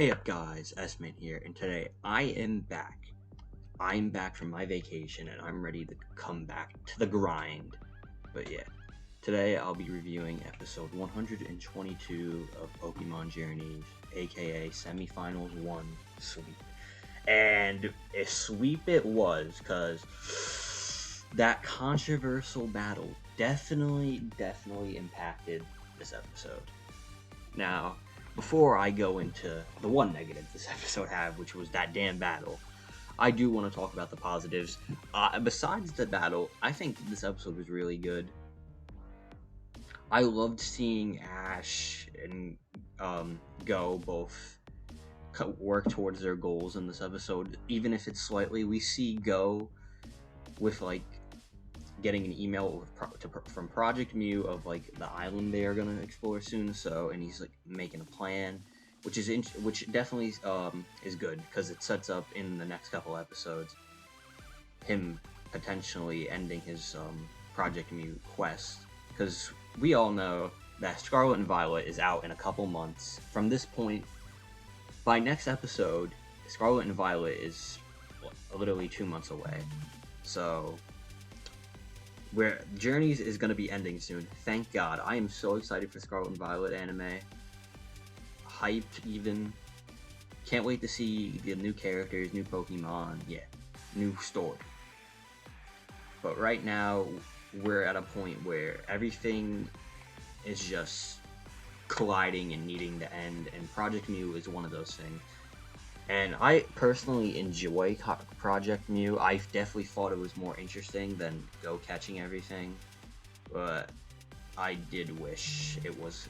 Hey up guys, S-Man here, and today I am back. I'm back from my vacation and I'm ready to come back to the grind. But yeah, today I'll be reviewing episode 122 of Pokémon Journeys, aka Semifinals 1 Sweep. And a sweep it was, because that controversial battle definitely impacted this episode. Now, before I go into the one negative this episode had, which was that damn battle, I do want to talk about the positives. Besides the battle, I think this episode was really good. I loved seeing Ash and Go both work towards their goals in this episode, even if it's slightly. We see Go with getting an email from Project Mew of the island they are gonna explore soon. So, and he's making a plan, which definitely is good because it sets up in the next couple episodes him potentially ending his Project Mew quest, because we all know that Scarlet and Violet is out in a couple months. From this point, by next episode, Scarlet and Violet is literally 2 months away. So where Journeys is going to be ending soon. Thank God. I am so excited for Scarlet and Violet anime. Hyped even. Can't wait to see the new characters, new Pokemon. Yeah, new story. But right now, we're at a point where everything is just colliding and needing to end, and Project Mew is one of those things. And I personally enjoy Project Mew. I definitely thought it was more interesting than Go catching everything. But I did wish it was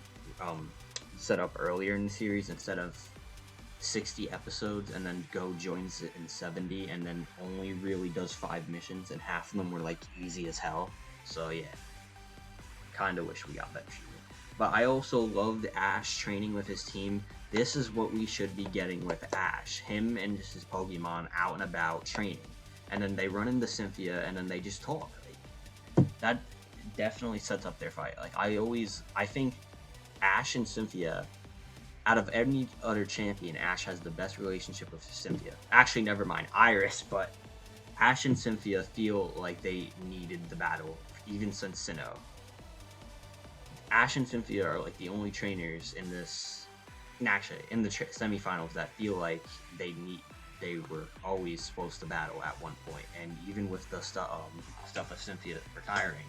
set up earlier in the series instead of 60 episodes, and then Go joins it in 70 and then only really does 5 missions, and half of them were easy as hell. So yeah, kinda wish we got that treatment. But I also loved Ash training with his team. This is what we should be getting with Ash. Him and just his Pokemon out and about training. And then they run into Cynthia and then they just talk. That definitely sets up their fight. I think Ash and Cynthia, out of any other champion, Ash has the best relationship with Cynthia. Actually, never mind, Iris, but Ash and Cynthia feel like they needed the battle, even since Sinnoh. Ash and Cynthia are the only trainers in this, actually in the semifinals, that feel like they were always supposed to battle at one point. And even with the stuff of Cynthia retiring,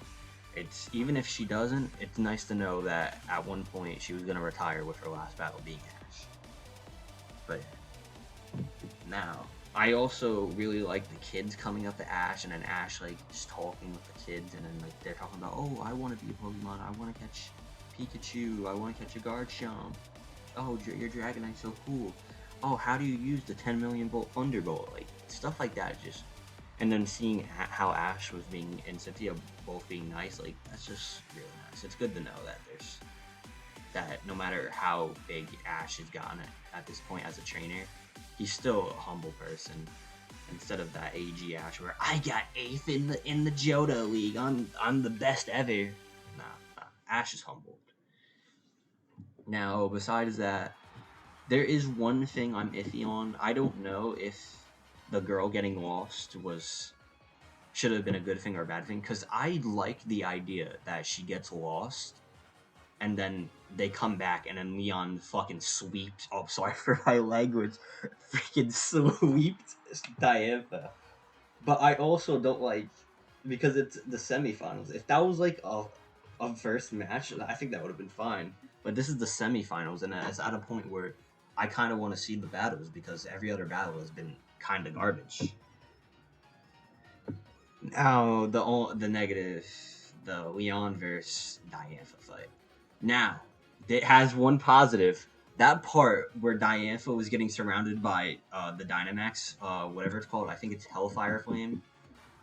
it's even if she doesn't, it's nice to know that at one point she was gonna retire, with her last battle being Ash. But now, I also really like the kids coming up to Ash, and then Ash just talking with the kids, and then they're talking about, oh, I want to be a Pokemon, I want to catch Pikachu, I want to catch a Garchomp. Oh, your Dragonite's so cool. Oh, how do you use the 10 million volt Thunderbolt? Stuff like that. Just, and then seeing how Ash was being and Cynthia both being nice, that's just really nice. It's good to know that no matter how big Ash has gotten at this point as a trainer, he's still a humble person. Instead of that AG Ash where I got 8th in the Johto League, I'm the best ever. Nah, Ash is humbled. Now, besides that, there is one thing I'm iffy on. I don't know if the girl getting lost should have been a good thing or a bad thing, because I like the idea that she gets lost and then they come back and then Leon fucking sweeps, oh, sorry for my language, freaking sweeps Diantha. But I also don't because it's the semifinals. If that was a first match, I think that would have been fine. But this is the semifinals, and it's at a point where I kind of want to see the battles, because every other battle has been kind of garbage. Now, the negative, the Leon versus Diantha fight. Now, it has one positive. That part where Diantha was getting surrounded by the Dynamax, whatever it's called, I think it's Hellfire Flame.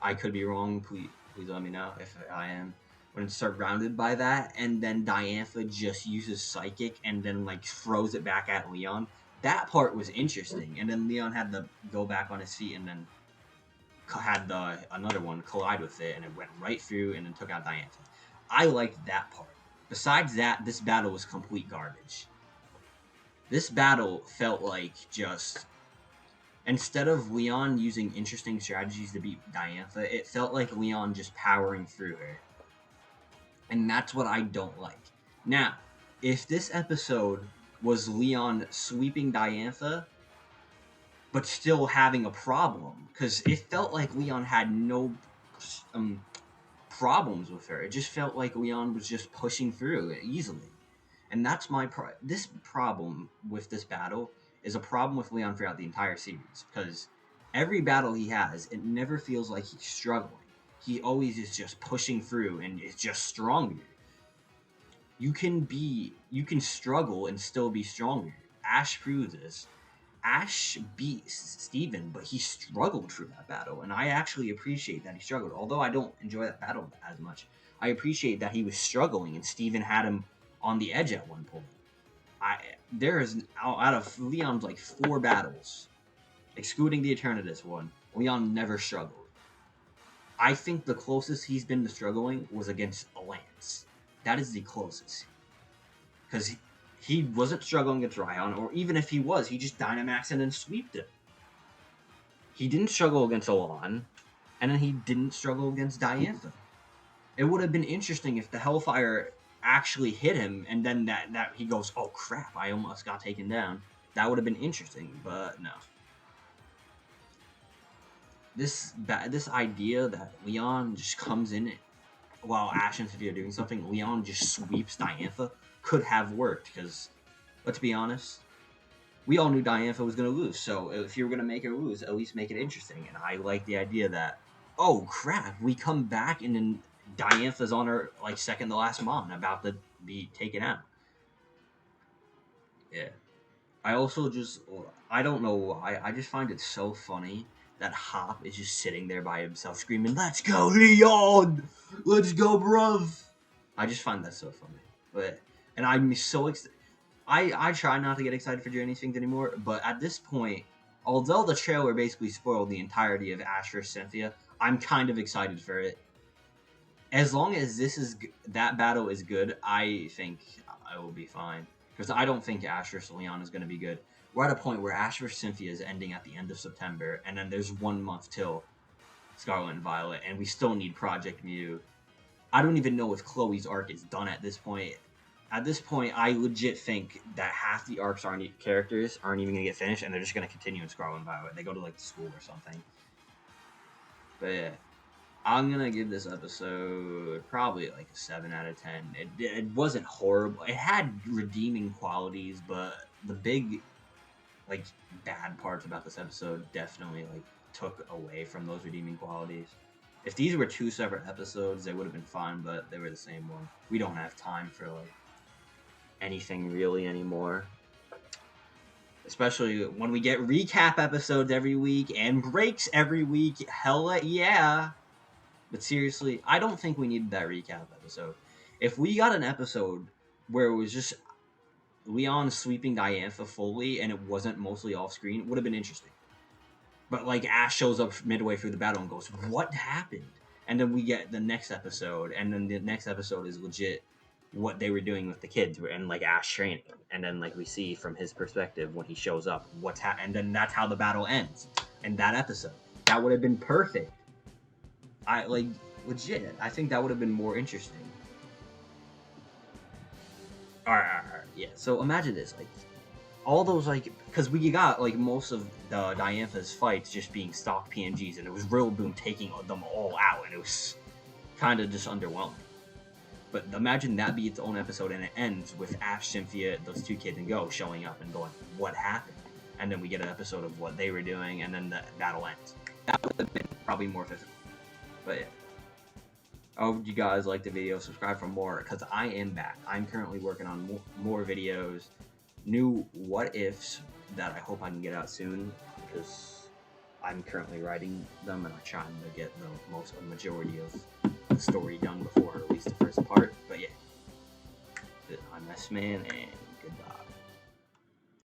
I could be wrong. Please let me know if I am. When it's surrounded by that, and then Diantha just uses Psychic and then throws it back at Leon. That part was interesting. And then Leon had to go back on his feet and then had another one collide with it, and it went right through and then took out Diantha. I liked that part. Besides that, this battle was complete garbage. This battle felt like just, instead of Leon using interesting strategies to beat Diantha, it felt like Leon just powering through her. And that's what I don't like. Now, if this episode was Leon sweeping Diantha, but still having a problem, because it felt like Leon had no problems with her. It just felt like Leon was just pushing through it easily. And that's this problem with this battle is a problem with Leon throughout the entire series, because every battle he has, it never feels like he's struggling. He always is just pushing through and is just stronger. You can struggle and still be stronger. Ash proves this. Ash beat Steven, but he struggled through that battle, and I actually appreciate that he struggled. Although I don't enjoy that battle as much, I appreciate that he was struggling, and Steven had him on the edge at one point. There is, out of Leon's like 4 battles, excluding the Eternatus one, Leon never struggled. I think the closest he's been to struggling was against Lance. That is the closest, because he wasn't struggling against Ryan, or even if he was, he just Dynamaxed and then sweeped him. He didn't struggle against Alon, and then he didn't struggle against Diantha. It would have been interesting if the Hellfire actually hit him, and then that he goes, oh crap, I almost got taken down. That would have been interesting, but no. This idea that Leon just comes in while Ash and Cynthia are doing something, Leon just sweeps Diantha, could have worked, because, let's be honest, we all knew Diantha was going to lose, so if you were going to make her lose, at least make it interesting. And I like the idea that, oh crap, we come back and then Diantha's on her, like, second to last Mon, about to be taken out. Yeah. I also just, I don't know why, I just find it so funny that Hop is just sitting there by himself screaming, let's go, Leon! Let's go, bruv! I just find that so funny. And I'm so excited. I try not to get excited for Journeys things anymore, but at this point, although the trailer basically spoiled the entirety of Ash vs. Cynthia, I'm kind of excited for it. As long as that battle is good, I think I will be fine. Because I don't think Ash vs. Leon is going to be good. We're at a point where Ash vs. Cynthia is ending at the end of September, and then there's 1 month till Scarlet and Violet, and we still need Project Mew. I don't even know if Chloe's arc is done at this point. At this point, I legit think that half the arcs characters aren't even going to get finished, and they're just going to continue in Scarlet and Violet. They go to, like, school or something. But yeah, I'm going to give this episode probably, like, a 7 out of 10. It wasn't horrible. It had redeeming qualities, but the big, like, bad parts about this episode definitely, like, took away from those redeeming qualities. If these were 2 separate episodes, they would have been fine, but they were the same one. We don't have time for, like, anything really anymore. Especially when we get recap episodes every week and breaks every week. Hella yeah. But seriously, I don't think we needed that recap episode. If we got an episode where it was just Leon sweeping Diantha fully and it wasn't mostly off screen, it would have been interesting. But, like, Ash shows up midway through the battle and goes, what happened? And then we get the next episode, and then the next episode is legit what they were doing with the kids, and, like, Ash training. And then, like, we see from his perspective when he shows up what's happening, and then that's how the battle ends in that episode. That would have been perfect. Legit, I think that would have been more interesting. Alright, yeah, so imagine this, like, all those, like, because we got, like, most of the Diantha's fights just being stock PNGs, and it was Riolu taking them all out, and it was kind of just underwhelming. But imagine that be its own episode, and it ends with Ash, Cynthia, those 2 kids, and Go showing up and going, what happened? And then we get an episode of what they were doing, and then the battle ends. That would have been probably more physical. But yeah. I hope you guys liked the video. Subscribe for more, because I am back. I'm currently working on more videos. New what ifs that I hope I can get out soon, because I'm currently writing them and I'm trying to get the majority of the story done before I release the first part. But yeah, I'm S-Man, and